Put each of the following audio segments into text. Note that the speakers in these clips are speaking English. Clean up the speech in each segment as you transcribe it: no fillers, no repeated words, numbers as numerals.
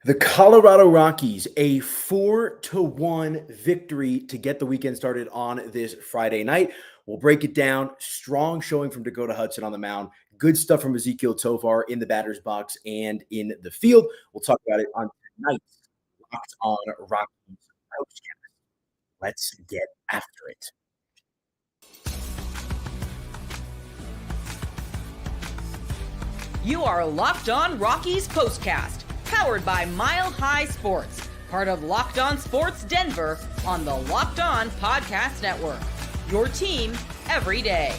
The Colorado Rockies, a 4-1 victory to get the weekend started on this Friday night. We'll break it down. Strong showing from Dakota Hudson on the mound. Good stuff from Ezequiel Tovar in the batter's box and in the field. We'll talk about it on tonight's Locked On Rockies POSTCAST. Let's get after it. You are Locked On Rockies POSTCAST, powered by Mile High Sports, part of Locked On Sports Denver on the Locked On Podcast Network. Your team every day.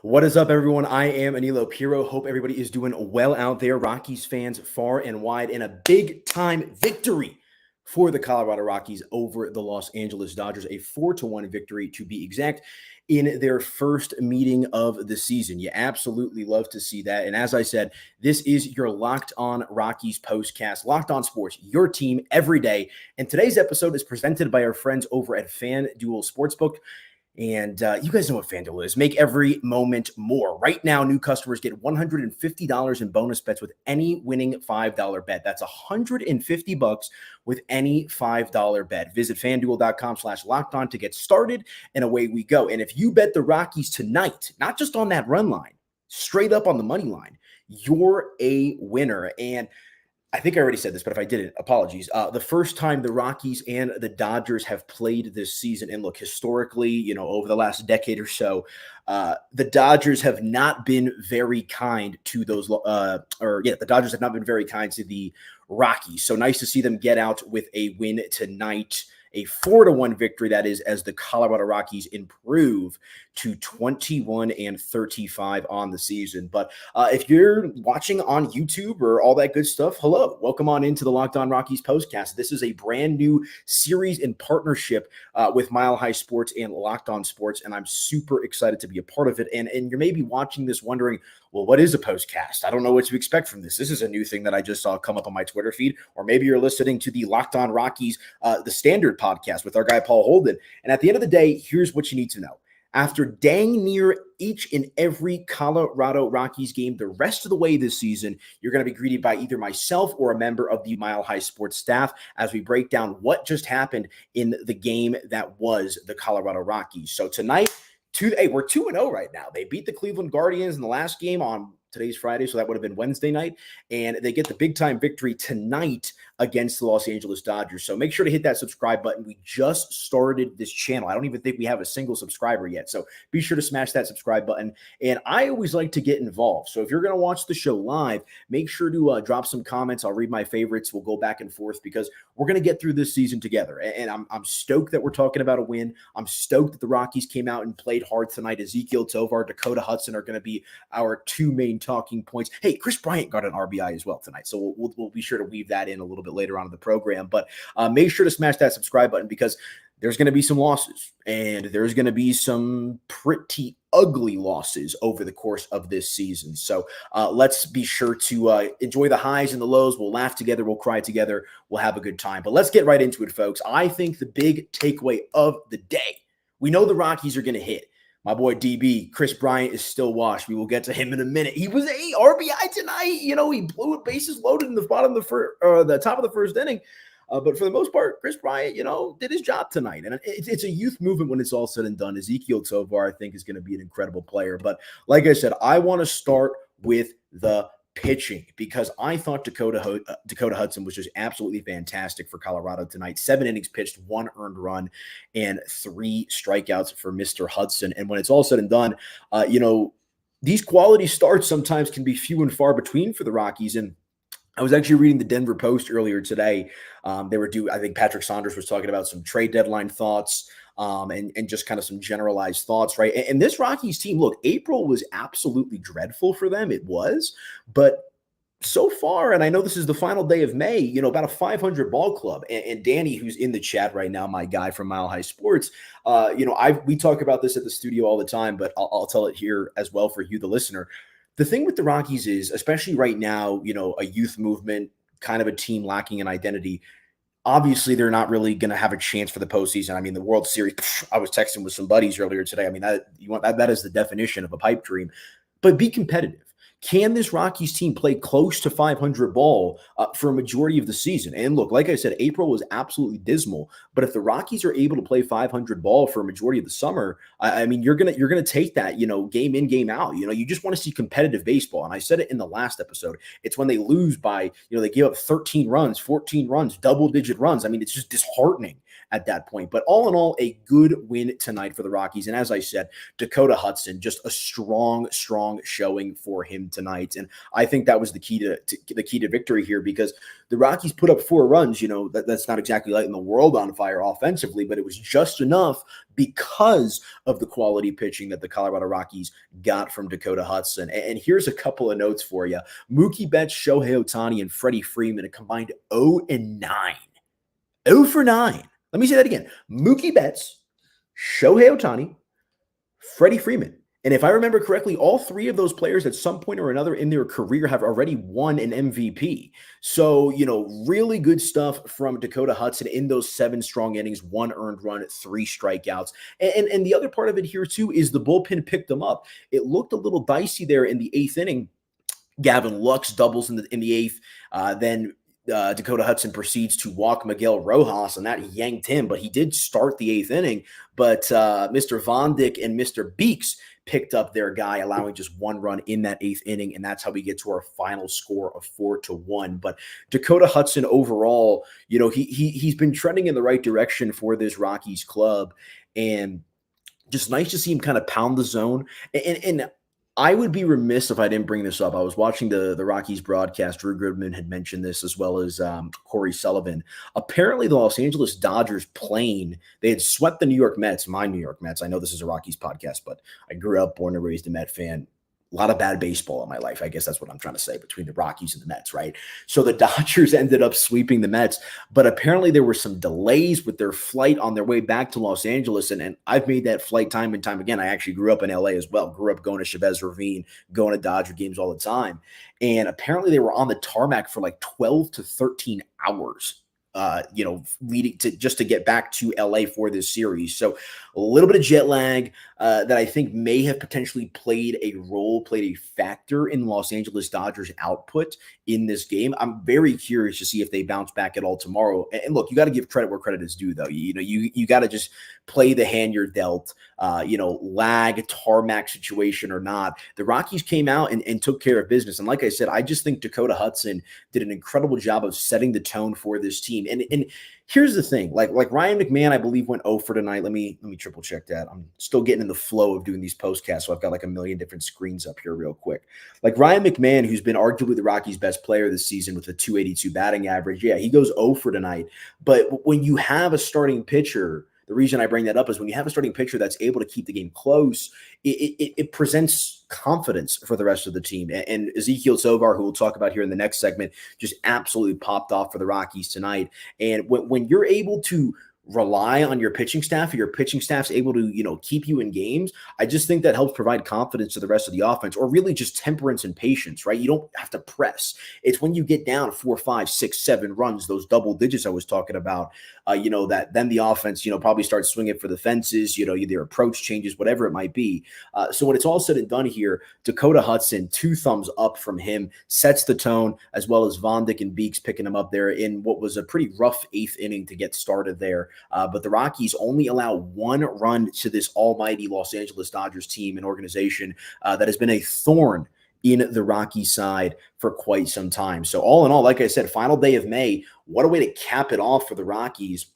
What is up, everyone? I am Aniello Piro. Hope everybody is doing well out there. Rockies fans far and wide, and a big-time victory for the Colorado Rockies over the Los Angeles Dodgers. A 4-1 victory, to be exact, in their first meeting of the season. You absolutely love to see that. And as I said, this is your Locked On Rockies POSTCAST, Locked On Sports, your team every day. And today's episode is presented by our friends over at FanDuel Sportsbook. And you guys know what FanDuel is. Make every moment more. Right now, new customers get $150 in bonus bets with any winning $5 bet. That's $150 with any $5 bet. Visit FanDuel.com/LockedOn to get started, and away we go. And if you bet the Rockies tonight, not just on that run line, straight up on the money line, you're a winner. And I think I already said this, but if I didn't, apologies. The first time the Rockies and the Dodgers have played this season, and look, historically, over the last decade or so, the Dodgers have not been very kind to those, the Dodgers have not been very kind to the Rockies. So nice to see them get out with a win tonight. A 4-1 victory, that is, as the Colorado Rockies improve to 21-35 on the season. But if you're watching on YouTube or all that good stuff, hello. Welcome on into the Locked On Rockies POSTCAST. This is a brand new series in partnership with Mile High Sports and Locked On Sports, and I'm super excited to be a part of it. And you may be watching this wondering, well, what is a postcast? I don't know what to expect from this. This is a new thing that I just saw come up on my Twitter feed. Or maybe you're listening to the Locked On Rockies, the Standard podcast with our guy Paul Holden. And at the end of the day, here's what you need to know. After dang near each and every Colorado Rockies game the rest of the way this season, you're going to be greeted by either myself or a member of the Mile High Sports staff as we break down what just happened in the game that was the Colorado Rockies. So tonight, we're 2-0 right now. They beat the Cleveland Guardians in the last game on today's Friday, so that would have been Wednesday night, and they get the big-time victory tonight against the Los Angeles Dodgers. So make sure to hit that subscribe button. We just started this channel. I don't even think we have a single subscriber yet, so be sure to smash that subscribe button. And I always like to get involved, so if you're going to watch the show live, make sure to drop some comments. I'll read my favorites. We'll go back and forth because we're going to get through this season together, and I'm stoked that we're talking about a win. I'm stoked that the Rockies came out and played hard tonight. Ezequiel Tovar, Dakota Hudson are going to be our two main talking points. Hey, Kris Bryant got an RBI as well tonight, so we'll be sure to weave that in a little bit later on in the program. But make sure to smash that subscribe button because there's going to be some losses, and there's going to be some pretty ugly losses over the course of this season. So let's be sure to enjoy the highs and the lows. We'll laugh together. We'll cry together. We'll have a good time. But let's get right into it, folks. I think the big takeaway of the day, we know the Rockies are going to hit. My boy DB, Kris Bryant, is still washed. We will get to him in a minute. He was a RBI tonight. He blew it bases loaded in the bottom of the top of the first inning. But for the most part, Kris Bryant, did his job tonight. And it's a youth movement when it's all said and done. Ezequiel Tovar, I think, is going to be an incredible player. But like I said, I want to start with the pitching because I thought Dakota Hudson was just absolutely fantastic for Colorado tonight. 7 innings pitched, 1 earned run, and 3 strikeouts for Mr. Hudson. And when it's all said and done, these quality starts sometimes can be few and far between for the Rockies. And I was actually reading the Denver Post earlier today. I think Patrick Saunders was talking about some trade deadline thoughts and just kind of some generalized thoughts, right? And this Rockies team, look, April was absolutely dreadful for them. It was, but so far, and I know this is the final day of May, about a 500 ball club. And Danny, who's in the chat right now, my guy from Mile High Sports, we talk about this at the studio all the time, but I'll tell it here as well for you, the listener. The thing with the Rockies is, especially right now, a youth movement, kind of a team lacking an identity. Obviously, they're not really going to have a chance for the postseason. I mean, the World Series, I was texting with some buddies earlier today. I mean, that is the definition of a pipe dream. But be competitive. can this Rockies team play close to 500 ball for a majority of the season? And look, like I said, April was absolutely dismal. But if the Rockies are able to play 500 ball for a majority of the summer, I mean, you're gonna take that, game in, game out. You just want to see competitive baseball. And I said it in the last episode. It's when they lose by, they give up 13 runs, 14 runs, double-digit runs. I mean, it's just disheartening at that point. But all in all, a good win tonight for the Rockies. And as I said, Dakota Hudson, just a strong showing for him tonight. And I think that was the key to victory here, because the Rockies put up 4 runs. That's not exactly lighting the world on fire offensively, but it was just enough because of the quality pitching that the Colorado Rockies got from Dakota Hudson. And here's a couple of notes for you. Mookie Betts, Shohei Ohtani, and Freddie Freeman, a combined 0-9. 0 for 9. Let me say that again. Mookie Betts, Shohei Ohtani, Freddie Freeman. And if I remember correctly, all 3 of those players at some point or another in their career have already won an MVP. So, really good stuff from Dakota Hudson in those 7 strong innings, 1 earned run, 3 strikeouts. And the other part of it here, too, is the bullpen picked them up. It looked a little dicey there in the 8th inning. Gavin Lux doubles in the 8th. Then Dakota Hudson proceeds to walk Miguel Rojas, and that yanked him. But he did start the 8th inning. But Mr. Vondick and Mr. Beeks picked up their guy, allowing just 1 run in that 8th inning, and that's how we get to our final score of 4-1. But Dakota Hudson overall, he's been trending in the right direction for this Rockies club, and just nice to see him kind of pound the zone. And I would be remiss if I didn't bring this up. I was watching the Rockies broadcast. Drew Goodman had mentioned this, as well as Corey Sullivan. Apparently, the Los Angeles Dodgers plane, they had swept the New York Mets, my New York Mets. I know this is a Rockies podcast, but I grew up, born and raised a Met fan. A lot of bad baseball in my life. I guess that's what I'm trying to say, between the Rockies and the Mets, right? So the Dodgers ended up sweeping the Mets, but apparently there were some delays with their flight on their way back to Los Angeles. And I've made that flight time and time again. I actually grew up in LA as well. Grew up going to Chavez Ravine, going to Dodger games all the time. And apparently they were on the tarmac for like 12 to 13 hours. Leading to just to get back to LA for this series. So a little bit of jet lag that I think may have potentially played a factor in Los Angeles Dodgers output in this game. I'm very curious to see if they bounce back at all tomorrow. And look, you got to give credit where credit is due, though. You got to just play the hand you're dealt. Lag, tarmac situation or not, the Rockies came out and took care of business. And like I said, I just think Dakota Hudson did an incredible job of setting the tone for this team. And here's the thing, like Ryan McMahon, I believe, went 0 for tonight. Let me triple check that. I'm still getting in the flow of doing these postcasts, so I've got like a million different screens up here real quick. Like Ryan McMahon, who's been arguably the Rockies' best player this season with a 282 batting average, yeah, he goes 0 for tonight. But when you have a starting pitcher, the reason I bring that up is when you have a starting pitcher that's able to keep the game close, it presents confidence for the rest of the team. And Ezequiel Tovar, who we'll talk about here in the next segment, just absolutely popped off for the Rockies tonight. And when you're able to rely on your pitching staff, or your pitching staff's able to, keep you in games, I just think that helps provide confidence to the rest of the offense, or really just temperance and patience, right? You don't have to press. It's when you get down 4, 5, 6, 7 runs, those double digits I was talking about, that then the offense, probably starts swinging for the fences, their approach changes, whatever it might be. So when it's all said and done here, Dakota Hudson, 2 thumbs up from him, sets the tone, as well as Vondick and Beeks picking him up there in what was a pretty rough 8th inning to get started there. But the Rockies only allow 1 run to this almighty Los Angeles Dodgers team and organization that has been a thorn in the Rockies side for quite some time. So all in all, like I said, final day of May, what a way to cap it off for the Rockies.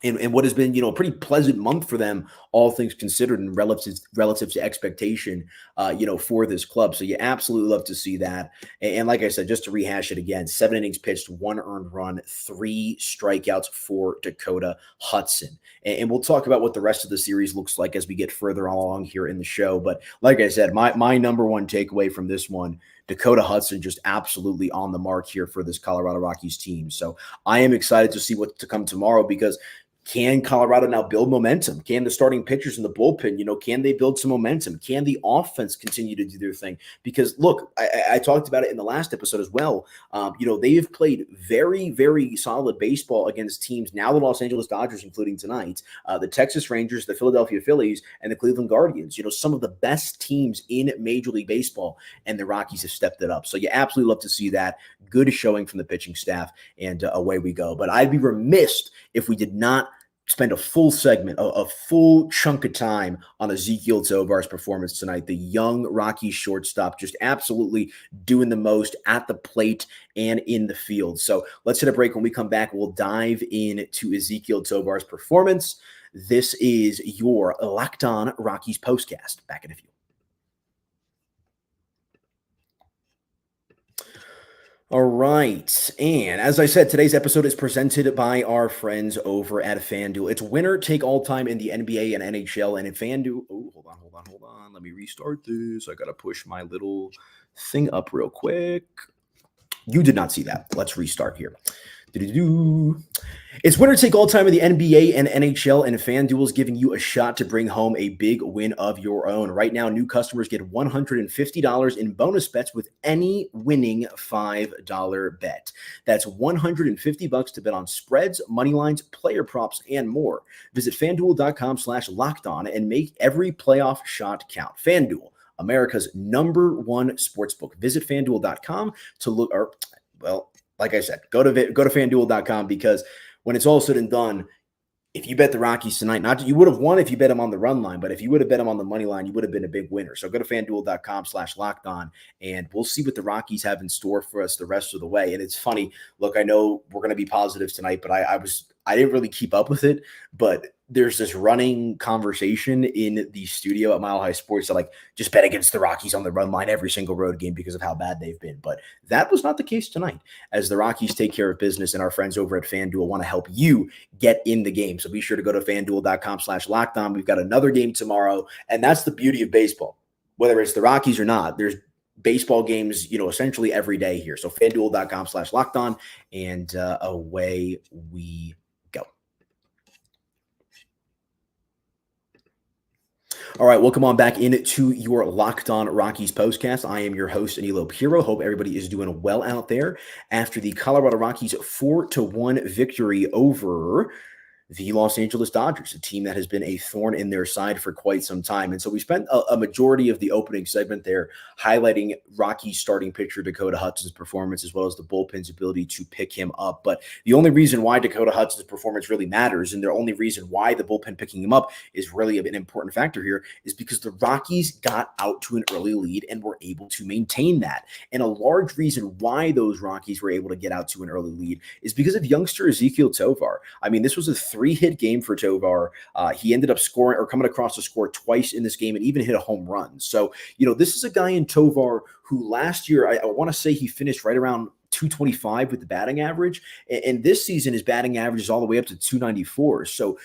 And what has been, a pretty pleasant month for them, all things considered, and relative to expectation, for this club. So you absolutely love to see that. And like I said, just to rehash it again, 7 innings pitched, 1 earned run, 3 strikeouts for Dakota Hudson. And we'll talk about what the rest of the series looks like as we get further along here in the show. But like I said, my number one takeaway from this one, Dakota Hudson just absolutely on the mark here for this Colorado Rockies team. So I am excited to see what's to come tomorrow, because Can Colorado now build momentum? Can the starting pitchers in the bullpen, can they build some momentum? Can the offense continue to do their thing? Because look, I talked about it in the last episode as well. They have played very, very solid baseball against teams, now the Los Angeles Dodgers, including tonight, the Texas Rangers, the Philadelphia Phillies, and the Cleveland Guardians, some of the best teams in Major League Baseball, and the Rockies have stepped it up. So you absolutely love to see that. Good showing from the pitching staff, and away we go. But I'd be remiss if we did not spend a full segment, a full chunk of time on Ezequiel Tovar's performance tonight. The young Rockies shortstop just absolutely doing the most at the plate and in the field. So let's hit a break. When we come back, we'll dive into Ezequiel Tovar's performance. This is your Locked On Rockies postcast. Back in a few. All right. And as I said, today's episode is presented by our friends over at FanDuel. It's winner take all time in the NBA and NHL. And in FanDuel, hold on. Let me restart this. I got to push my little thing up real quick. You did not see that. Let's restart here. It's winner take all time in the NBA and NHL, and FanDuel is giving you a shot to bring home a big win of your own. Right now, new customers get $150 in bonus bets with any winning $5 bet. That's $150 to bet on spreads, money lines, player props, and more. Visit FanDuel.com/lockedon and make every playoff shot count. FanDuel, America's #1 sportsbook. Visit FanDuel.com to look, like I said, go to FanDuel.com, because when it's all said and done, if you bet the Rockies tonight, not you would have won if you bet them on the run line, but if you would have bet them on the money line, you would have been a big winner. So go to FanDuel.com/lockedon, and we'll see what the Rockies have in store for us the rest of the way. And it's funny. Look, I know we're going to be positive tonight, but I didn't really keep up with it, but there's this running conversation in the studio at Mile High Sports that, like, just bet against the Rockies on the run line every single road game because of how bad they've been. But that was not the case tonight, as the Rockies take care of business, and our friends over at FanDuel want to help you get in the game. So be sure to go to FanDuel.com/lockedon. We've got another game tomorrow, and that's the beauty of baseball. Whether it's the Rockies or not, there's baseball games, essentially every day here. So FanDuel.com/lockedon, and away we go. All right, welcome on back into your Locked On Rockies postcast. I am your host, Aniello Piro. Hope everybody is doing well out there after the Colorado Rockies 4-1 victory over the Los Angeles Dodgers, a team that has been a thorn in their side for quite some time. And so we spent a majority of the opening segment there highlighting Rockies starting pitcher Dakota Hudson's performance, as well as the bullpen's ability to pick him up. But the only reason why Dakota Hudson's performance really matters, and the only reason why the bullpen picking him up is really an important factor here, is because the Rockies got out to an early lead and were able to maintain that. And a large reason why those Rockies were able to get out to an early lead is because of youngster Ezequiel Tovar. I mean, this was a 3-hit game for Tovar. He ended up scoring or coming across to score twice in this game and even hit a home run. So, this is a guy in Tovar who last year, I want to say he finished right around 225 with the batting average. And this season, his batting average is all the way up to 294. So,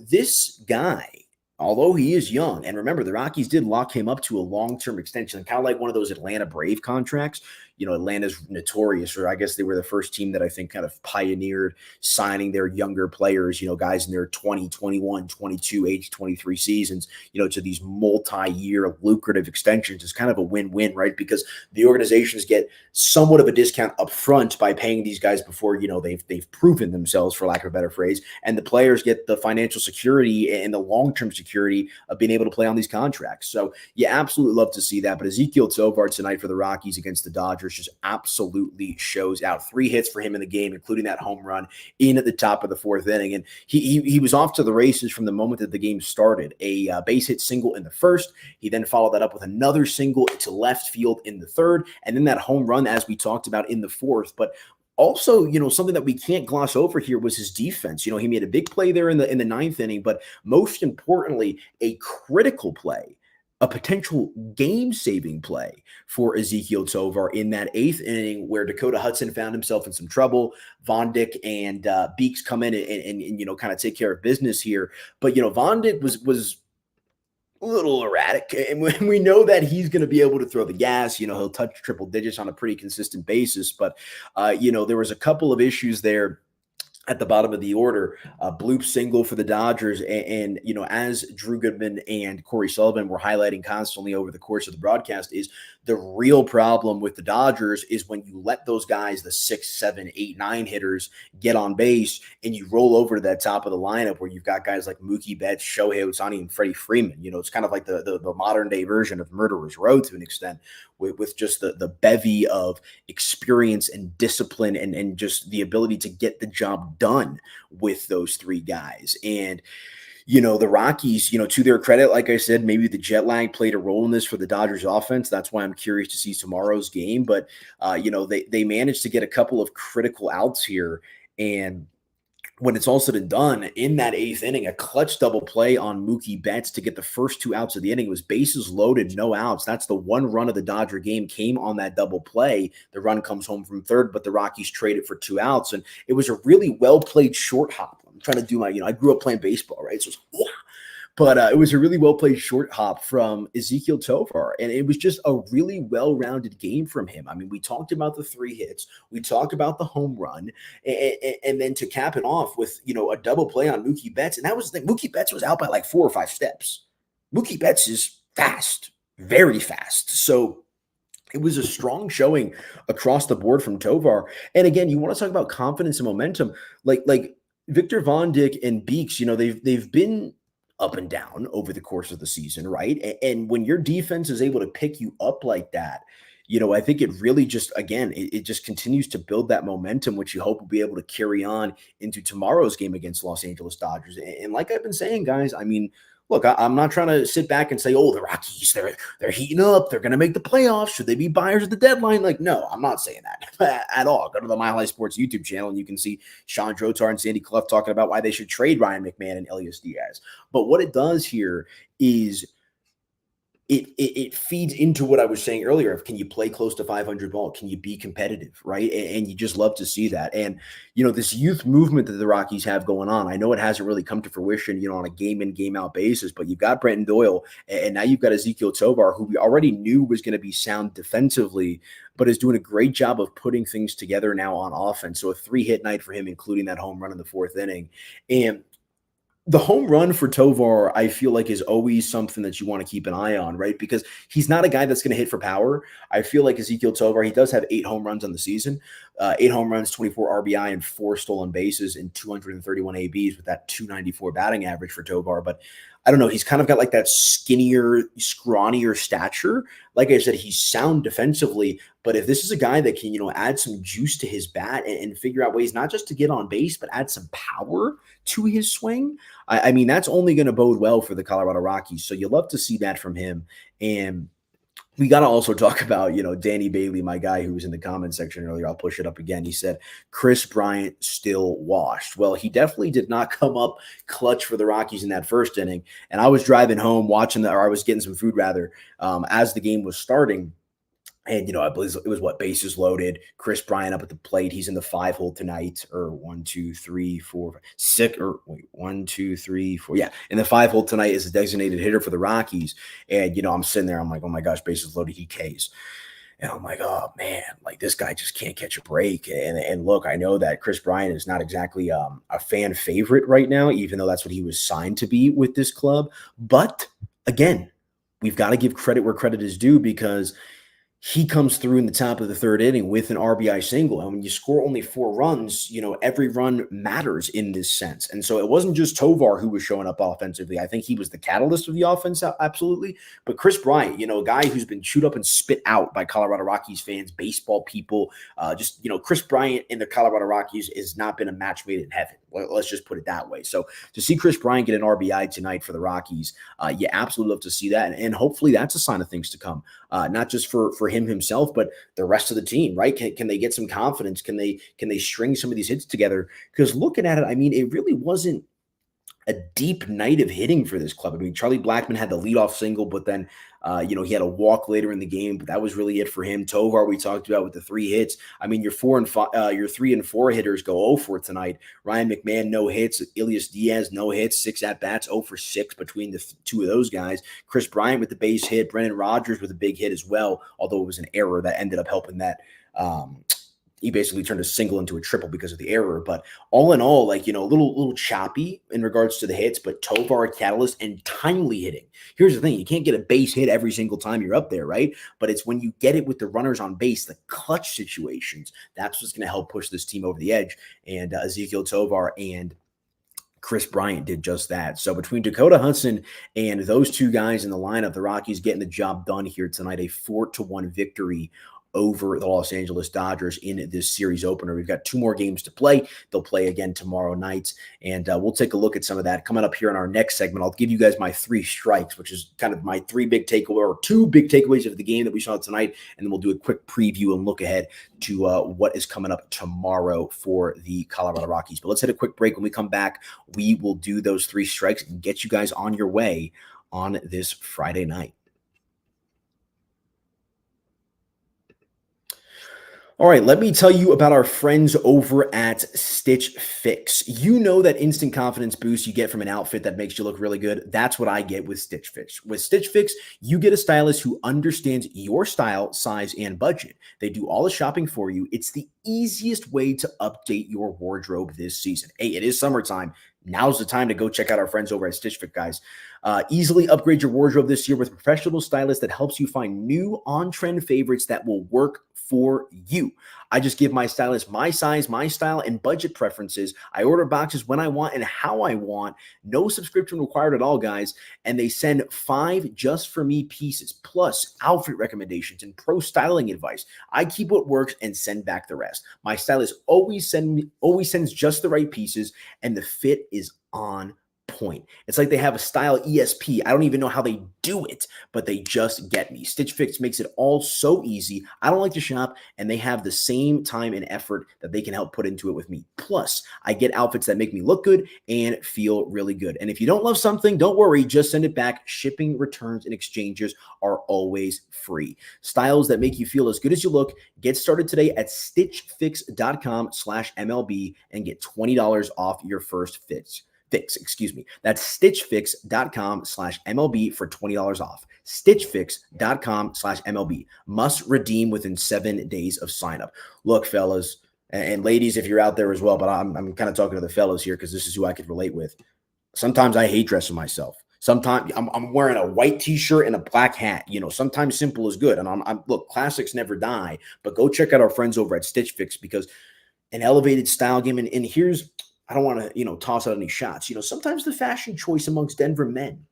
this guy, although he is young, and remember, the Rockies did lock him up to a long-term extension, kind of like one of those Atlanta Brave contracts. Atlanta's notorious, or I guess they were the first team that I think kind of pioneered signing their younger players, guys in their 20, 21, 22, age 23 seasons, to these multi-year lucrative extensions. Is kind of a win-win, right? Because the organizations get somewhat of a discount up front by paying these guys before, they've proven themselves, for lack of a better phrase, and the players get the financial security and the long-term security of being able to play on these contracts. So you absolutely love to see that. But Ezequiel Tovar tonight for the Rockies against the Dodgers just absolutely shows out. 3 hits for him in the game, including that home run in at the top of the 4th inning. And he was off to the races from the moment that the game started. A base hit single in the 1st. He then followed that up with another single to left field in the 3rd. And then that home run, as we talked about, in the 4th. But also, something that we can't gloss over here was his defense. He made a big play there in the 9th inning, but most importantly, a critical play, a potential game-saving play for Ezequiel Tovar in that 8th inning, where Dakota Hudson found himself in some trouble. Von Dick and Beeks come in and kind of take care of business here. But, Von Dick was a little erratic, and we know that he's going to be able to throw the gas. He'll touch triple digits on a pretty consistent basis. But, there was a couple of issues there at the bottom of the order, bloop single for the Dodgers. And, as Drew Goodman and Corey Sullivan were highlighting constantly over the course of the broadcast, is the real problem with the Dodgers is when you let those guys, the 6, 7, 8, 9 hitters, get on base and you roll over to that top of the lineup where you've got guys like Mookie Betts, Shohei Ohtani, and Freddie Freeman. It's kind of like the modern day version of Murderer's Row to an extent, with just the bevy of experience and discipline and just the ability to get the job done with those three guys. And the Rockies, to their credit, like I said, maybe the jet lag played a role in this for the Dodgers offense. That's why I'm curious to see tomorrow's game. But, they managed to get a couple of critical outs here. And when it's all said and done, in that 8th inning, a clutch double play on Mookie Betts to get the first 2 outs of the inning. It was bases loaded, no outs. That's the one run of the Dodger game came on that double play. The run comes home from third, but the Rockies traded for 2 outs. And it was a really well-played short hop. I'm trying to do my, I grew up playing baseball, right? So it's, but it was a really well-played short hop from Ezequiel Tovar, and it was just a really well-rounded game from him. I mean, we talked about the 3 hits. We talked about the home run, and then to cap it off with, a double play on Mookie Betts, and that was the thing. Mookie Betts was out by like 4 or 5 steps. Mookie Betts is fast, very fast. So it was a strong showing across the board from Tovar. And again, you want to talk about confidence and momentum, like Victor Von Dijk and Beeks, they've been up and down over the course of the season, right? And when your defense is able to pick you up like that, I think it really just, again, it just continues to build that momentum, which you hope will be able to carry on into tomorrow's game against Los Angeles Dodgers. And like I've been saying, guys, I mean, look, I'm not trying to sit back and say, oh, the Rockies, they're heating up. They're going to make the playoffs. Should they be buyers at the deadline? Like, no, I'm not saying that at all. Go to the Mile High Sports YouTube channel, and you can see Sean Drotar and Sandy Clough talking about why they should trade Ryan McMahon and Elias Diaz. But what it does here is it feeds into what I was saying earlier of, can you play close to 500 ball? Can you be competitive, right? And you just love to see that. And, this youth movement that the Rockies have going on, I know it hasn't really come to fruition, on a game in, game out basis, but you've got Brenton Doyle, and now you've got Ezequiel Tovar, who we already knew was going to be sound defensively, but is doing a great job of putting things together now on offense. So a 3-hit night for him, including that home run in the 4th inning. And the home run for Tovar, I feel like, is always something that you want to keep an eye on, right? Because he's not a guy that's going to hit for power. I feel like Ezequiel Tovar, he does have 8 home runs on the season, 8 home runs, 24 RBI, and 4 stolen bases, and 231 ABs with that 294 batting average for Tovar. But I don't know, he's kind of got like that skinnier, scrawnier stature. Like I said, he's sound defensively, but if this is a guy that can, add some juice to his bat and figure out ways not just to get on base, but add some power to his swing, I mean, that's only going to bode well for the Colorado Rockies. So you love to see that from him. And we got to also talk about, Danny Bailey, my guy who was in the comment section earlier. I'll push it up again. He said, Chris Bryant still washed. Well, he definitely did not come up clutch for the Rockies in that 1st inning. And I was driving home watching I was getting some food rather, as the game was starting. And, I believe it was bases loaded. Chris Bryant up at the plate. He's in the 5-hole tonight, or 1, 2, 3, 4, 6, or wait, 1, 2, 3, 4. Yeah. In the 5-hole tonight is a designated hitter for the Rockies. And, I'm sitting there. I'm like, oh my gosh, bases loaded. He Ks. And I'm like, oh man, like this guy just can't catch a break. And look, I know that Chris Bryant is not exactly a fan favorite right now, even though that's what he was signed to be with this club. But again, we've got to give credit where credit is due, because he comes through in the top of the 3rd inning with an RBI single. And when you score only 4 runs, every run matters in this sense. And so it wasn't just Tovar who was showing up offensively. I think he was the catalyst of the offense, absolutely. But Chris Bryant, a guy who's been chewed up and spit out by Colorado Rockies fans, baseball people, Chris Bryant in the Colorado Rockies has not been a match made in heaven. Let's just put it that way. So to see Chris Bryant get an RBI tonight for the Rockies, you absolutely love to see that. And hopefully that's a sign of things to come, not just for him himself, but the rest of the team, right? Can they get some confidence? Can they string some of these hits together? Because looking at it, I mean, it really wasn't a deep night of hitting for this club. I mean, Charlie Blackmon had the leadoff single, but then, he had a walk later in the game, but that was really it for him. Tovar, we talked about with the 3 hits. I mean, your 3 and 4 hitters go 0 for tonight. Ryan McMahon, no hits. Elias Diaz, no hits. 6 at-bats, 0 for 6 between the 2 of those guys. Chris Bryant with the base hit. Brendan Rodgers with a big hit as well, although it was an error that ended up helping that, he basically turned a single into a triple because of the error. But all in all, like, a little choppy in regards to the hits, but Tovar, catalyst, and timely hitting. Here's the thing. You can't get a base hit every single time you're up there, right? But it's when you get it with the runners on base, the clutch situations, that's what's going to help push this team over the edge. And Ezequiel Tovar and Chris Bryant did just that. So between Dakota Hudson and those two guys in the lineup, the Rockies getting the job done here tonight, a 4-1 victory over the Los Angeles Dodgers in this series opener. We've got 2 more games to play. They'll play again tomorrow night, and we'll take a look at some of that coming up here in our next segment. I'll give you guys my 3 strikes, which is kind of my 3 big takeaways, or 2 big takeaways of the game that we saw tonight, and then we'll do a quick preview and look ahead to what is coming up tomorrow for the Colorado Rockies. But let's hit a quick break. When we come back, we will do those 3 strikes and get you guys on your way on this Friday night. All right, let me tell you about our friends over at Stitch Fix. You know that instant confidence boost you get from an outfit that makes you look really good. That's what I get with Stitch Fix. With Stitch Fix, you get a stylist who understands your style, size, and budget. They do all the shopping for you. It's the easiest way to update your wardrobe this season. Hey, it is summertime. Now's the time to go check out our friends over at Stitch Fix, guys. Easily upgrade your wardrobe this year with a professional stylist that helps you find new on-trend favorites that will work for you. I just give my stylist my size, my style, and budget preferences. I order boxes when I want and how I want. No subscription required at all, guys. And they send 5 just for me pieces, plus outfit recommendations and pro styling advice. I keep what works and send back the rest. My stylist always sends just the right pieces, and the fit is on point. It's like they have a style ESP. I don't even know how they do it, but they just get me. Stitch Fix makes it all so easy. I don't like to shop, and they have the same time and effort that they can help put into it with me. Plus, I get outfits that make me look good and feel really good. And if you don't love something, don't worry, just send it back. Shipping, returns, and exchanges are always free. Styles that make you feel as good as you look. Get started today at stitchfix.com/MLB and get $20 off your first fix. That's stitchfix.com/MLB for $20 off. Stitchfix.com/MLB. Must redeem within 7 days of sign up. Look, fellas and ladies, if you're out there as well, but I'm kind of talking to the fellas here because this is who I could relate with. Sometimes I hate dressing myself. Sometimes I'm wearing a white t-shirt and a black hat. Sometimes simple is good. And look, classics never die, but go check out our friends over at Stitch Fix because an elevated style game. And here's, I don't want to, toss out any shots. Sometimes the fashion choice amongst Denver men,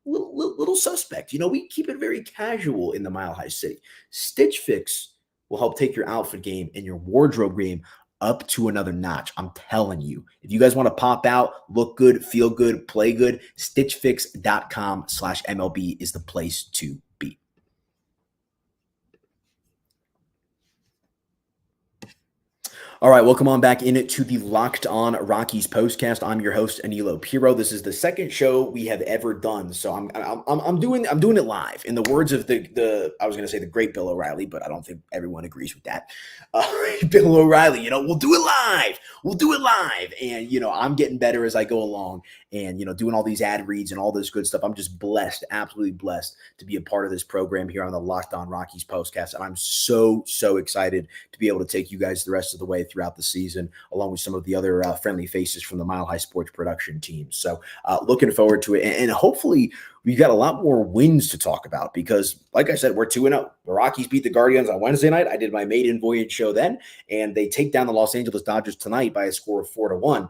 little suspect. We keep it very casual in the Mile High City. Stitch Fix will help take your outfit game and your wardrobe game up to another notch. I'm telling you. If you guys want to pop out, look good, feel good, play good, stitchfix.com/MLB is the place to be. All right, welcome on back into the Locked On Rockies postcast. I'm your host, Aniello Piro. This is the second show we have ever done, so I'm doing it live. In the words of the I was going to say the great Bill O'Reilly, but I don't think everyone agrees with that. Bill O'Reilly, we'll do it live. We'll do it live, and I'm getting better as I go along, and doing all these ad reads and all this good stuff. I'm just blessed, absolutely blessed, to be a part of this program here on the Locked On Rockies postcast, and I'm so excited to be able to take you guys the rest of the way throughout the season, along with some of the other friendly faces from the Mile High Sports production team. So looking forward to it. And hopefully we've got a lot more wins to talk about because, like I said, we're 2-0. The Rockies beat the Guardians on Wednesday night. I did my maiden voyage show then, and they take down the Los Angeles Dodgers tonight by a score of 4-1.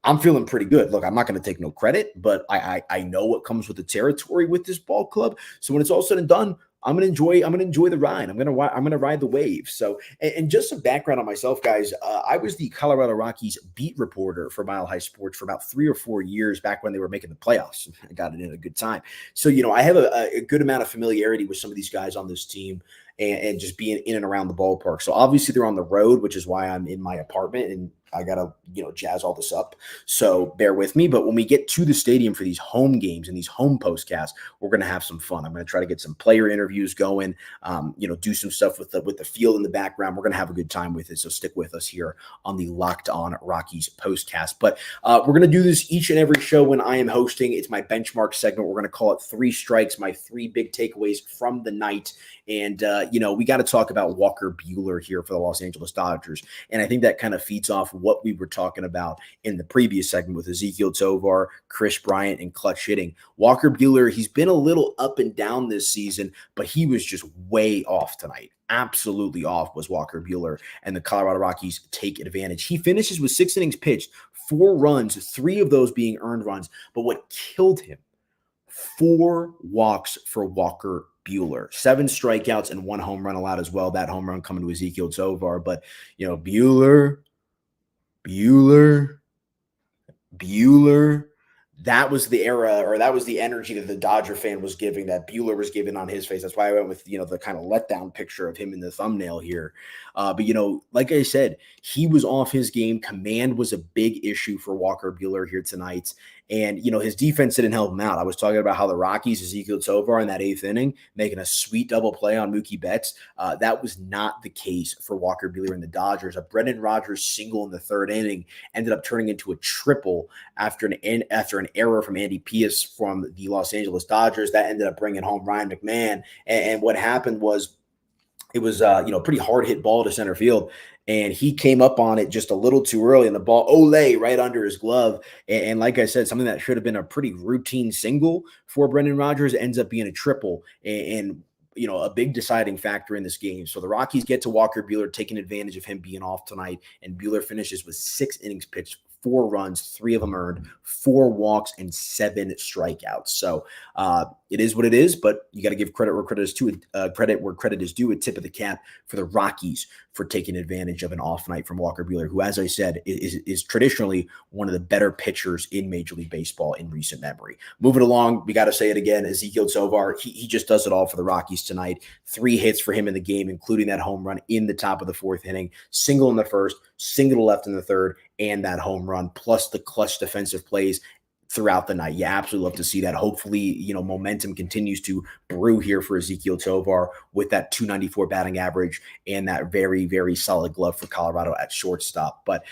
I'm feeling pretty good. Look, I'm not going to take no credit, but I know what comes with the territory with this ball club. So when it's all said and done, I'm gonna enjoy the ride. I'm gonna ride the wave. So, and just some background on myself, guys. I was the Colorado Rockies beat reporter for Mile High Sports for about 3 or 4 years back when they were making the playoffs. I got it in a good time. So, I have a good amount of familiarity with some of these guys on this team and just being in and around the ballpark. So obviously they're on the road, which is why I'm in my apartment and I got to, jazz all this up. So bear with me. But when we get to the stadium for these home games and these home postcasts, we're going to have some fun. I'm going to try to get some player interviews going, do some stuff with the field in the background. We're going to have a good time with it. So stick with us here on the Locked On Rockies postcast. But we're going to do this each and every show when I am hosting. It's my benchmark segment. We're going to call it 3 strikes, my 3 big takeaways from the night. And, we got to talk about Walker Buehler here for the Los Angeles Dodgers. And I think that kind of feeds off what we were talking about in the previous segment with Ezequiel Tovar, Chris Bryant, and clutch hitting. Walker Buehler, he's been a little up and down this season, but he was just way off tonight. Absolutely off was Walker Buehler, and the Colorado Rockies take advantage. He finishes with 6 innings pitched, 4 runs, 3 of those being earned runs. But what killed him, 4 walks for Walker Buehler, 7 strikeouts and 1 home run allowed as well. That home run coming to Ezequiel Tovar. But, Buehler, that was the era, or that was the energy that the Dodger fan was giving, that Buehler was giving on his face. That's why I went with, the kind of letdown picture of him in the thumbnail here. But, like I said, he was off his game. Command was a big issue for Walker Buehler here tonight. And, his defense didn't help him out. I was talking about how the Rockies, Ezequiel Tovar in that 8th inning, making a sweet double play on Mookie Betts. That was not the case for Walker Buehler and the Dodgers. A Brendan Rodgers single in the 3rd inning ended up turning into a triple after an error from Andy Pius from the Los Angeles Dodgers. That ended up bringing home Ryan McMahon. And what happened was, it was pretty hard hit ball to center field, and he came up on it just a little too early, and the ball lay right under his glove. And like I said, something that should have been a pretty routine single for Brendan Rodgers ends up being a triple, and a big deciding factor in this game. So the Rockies get to Walker Buehler, taking advantage of him being off tonight, and Buehler finishes with 6 innings pitched, 4 runs, 3 of them earned, 4 walks, and 7 strikeouts. So it is what it is, but you got to give credit where credit is due. Credit where credit is due. A tip of the cap for the Rockies for taking advantage of an off night from Walker Buehler, who, as I said, is traditionally one of the better pitchers in Major League Baseball in recent memory. Moving along, we got to say it again, Ezequiel Tovar, he just does it all for the Rockies tonight. 3 hits for him in the game, including that home run in the top of the 4th inning, single in the 1st, single to left in the 3rd, and that home run, plus the clutch defensive plays throughout the night. You absolutely love to see that. Hopefully, momentum continues to brew here for Ezequiel Tovar with that .294 batting average and that very, very solid glove for Colorado at shortstop. But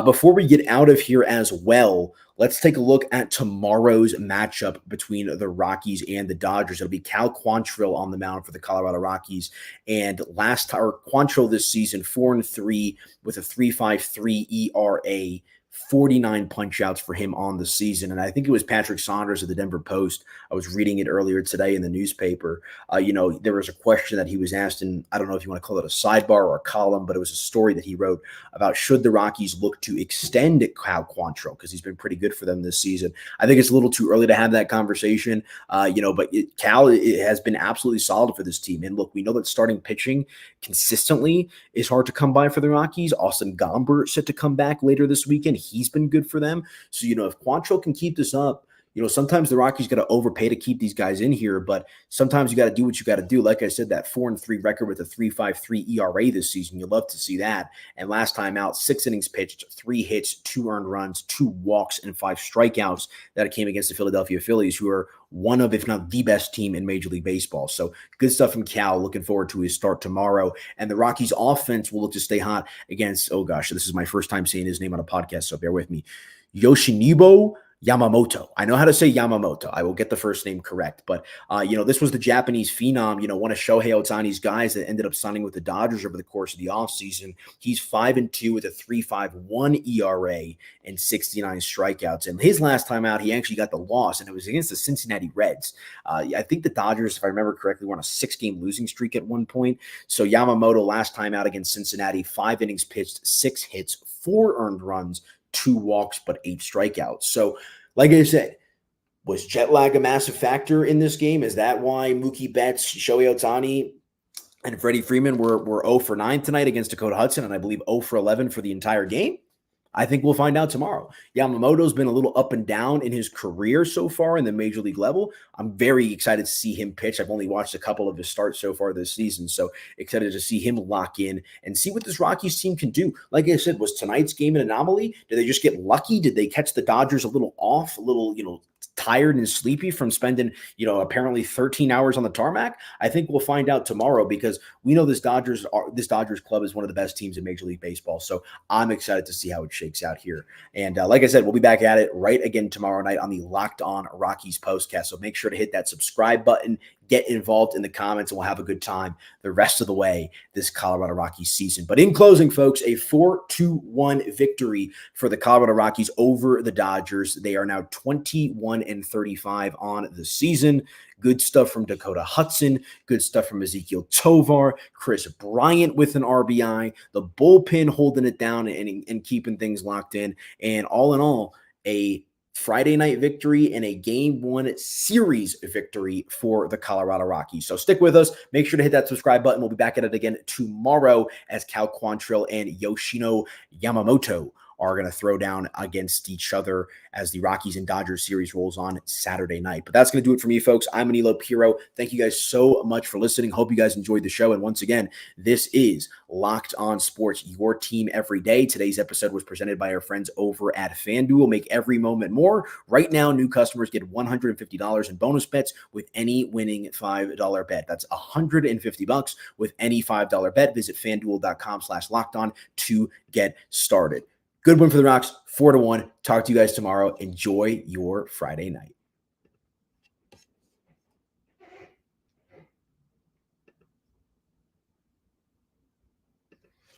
before we get out of here as well, let's take a look at tomorrow's matchup between the Rockies and the Dodgers. It'll be Cal Quantrill on the mound for the Colorado Rockies. And Quantrill this season, 4-3 with a 3.53 ERA. 49 punch outs for him on the season. And I think it was Patrick Saunders of the Denver Post. I was reading it earlier today in the newspaper. There was a question that he was asked, and I don't know if you want to call it a sidebar or a column, but it was a story that he wrote about should the Rockies look to extend Cal Quantrill because he's been pretty good for them this season. I think it's a little too early to have that conversation, but Cal has been absolutely solid for this team. And look, we know that starting pitching consistently is hard to come by for the Rockies. Austin Gomber set to come back later this weekend. He's been good for them. So, if Quantrill can keep this up, sometimes the Rockies got to overpay to keep these guys in here, but sometimes you got to do what you got to do. Like I said, that 4-3 record with a 3.53 ERA this season, you love to see that. And last time out, 6 innings pitched, 3 hits, 2 earned runs, 2 walks, and 5 strikeouts that came against the Philadelphia Phillies, who are one of, if not the best team in Major League Baseball. So good stuff from Cal. Looking forward to his start tomorrow. And the Rockies offense will look to stay hot against, this is my first time saying his name on a podcast, so bear with me, Yoshinobu Yamamoto. I know how to say Yamamoto. I will get the first name correct. But, this was the Japanese phenom, one of Shohei Ohtani's guys that ended up signing with the Dodgers over the course of the offseason. He's 5-2 with a 3.51 ERA and 69 strikeouts. And his last time out, he actually got the loss, and it was against the Cincinnati Reds. I think the Dodgers, if I remember correctly, were on a 6-game losing streak at one point. So Yamamoto last time out against Cincinnati, 5 innings pitched, 6 hits, 4 earned runs, 2 walks, but 8 strikeouts. So, like I said, was jet lag a massive factor in this game? Is that why Mookie Betts, Shohei Ohtani, and Freddie Freeman were 0 for 9 tonight against Dakota Hudson, and I believe 0 for 11 for the entire game? I think we'll find out tomorrow. Yamamoto's been a little up and down in his career so far in the major league level. I'm very excited to see him pitch. I've only watched a couple of his starts so far this season, so excited to see him lock in and see what this Rockies team can do. Like I said, was tonight's game an anomaly? Did they just get lucky? Did they catch the Dodgers a little off, a little, tired and sleepy from spending, apparently 13 hours on the tarmac? I think we'll find out tomorrow, because we know this Dodgers club is one of the best teams in Major League Baseball. So I'm excited to see how it shakes out here. And like I said, we'll be back at it right again tomorrow night on the Locked On Rockies postcast. So make sure to hit that subscribe button, get involved in the comments, and we'll have a good time the rest of the way this Colorado Rockies season. But in closing, folks, a 4-1 victory for the Colorado Rockies over the Dodgers. They are now 21-35 on the season. Good stuff from Dakota Hudson. Good stuff from Ezequiel Tovar. Chris Bryant with an RBI. The bullpen holding it down and keeping things locked in. And all in all, a Friday night victory and a Game 1 series victory for the Colorado Rockies. So stick with us. Make sure to hit that subscribe button. We'll be back at it again tomorrow as Cal Quantrill and Yoshino Yamamoto are going to throw down against each other as the Rockies and Dodgers series rolls on Saturday night. But that's going to do it for me, folks. I'm Aniello Piro. Thank you guys so much for listening. Hope you guys enjoyed the show. And once again, this is Locked On Sports, your team every day. Today's episode was presented by our friends over at FanDuel. Make every moment more. Right now, new customers get $150 in bonus bets with any winning $5 bet. That's $150 with any $5 bet. Visit FanDuel.com/lockedon to get started. Good win for the Rocks, 4-1. Talk to you guys tomorrow. Enjoy your Friday night.